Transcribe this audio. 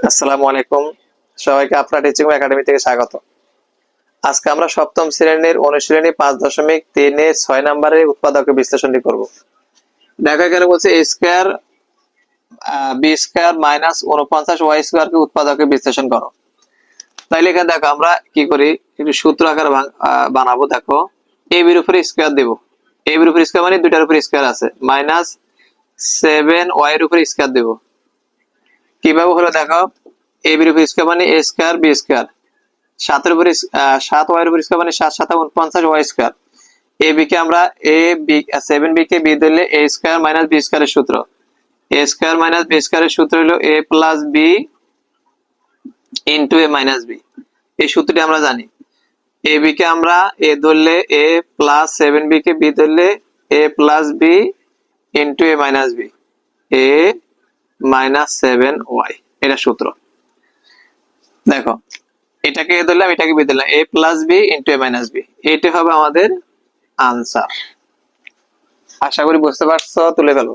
আসসালামু আলাইকুম, সবাইকে আপনার টিচিং একাডেমি থেকে স্বাগত। আজকে আমরা সপ্তম শ্রেণীর অনুশীলনী 5.3 6 নম্বরের উৎপাদকের বিশ্লেষণটি করব। দেখো এখানে বলছে a square b square minus 49 y স্কয়ারকে উৎপাদকের বিশ্লেষণ করো। তাইলে এখানে দেখো আমরা কি করি, একটু সূত্র আকারে বানাবো। দেখো a এর উপরে স্কয়ার দেব, a এর উপরে স্কয়ার মানে দুইটার উপরে স্কয়ার আছে, মাইনাস 7 y এর উপরে স্কয়ার দেব। কিভাবে হলো দেখো, a এর উপরে স্কয়ার মানে a স্কয়ার b স্কয়ার, 7 এর উপরে 7 y এর উপরে স্কয়ার মানে 7 7 49 y স্কয়ার। a b কে আমরা a b 7b K b ধরলে a স্কয়ার মাইনাস b স্কয়ারের সূত্র, a স্কয়ার মাইনাস b স্কয়ারের সূত্র হলো a plus b into a minus b। এই সূত্রটি আমরা জানি। a b কে আমরা a ধরলে a plus 7b K b ধরলে a plus b into a minus b, a minus 7y, এটা সূত্র। দেখো এটাকে এ ধরলাম, এটাকে বি ধরলাম, a plus b into a minus b, এটা হবে আমাদের আনসার। আশা করি বুঝতে পারছো, তুলে ফেলো।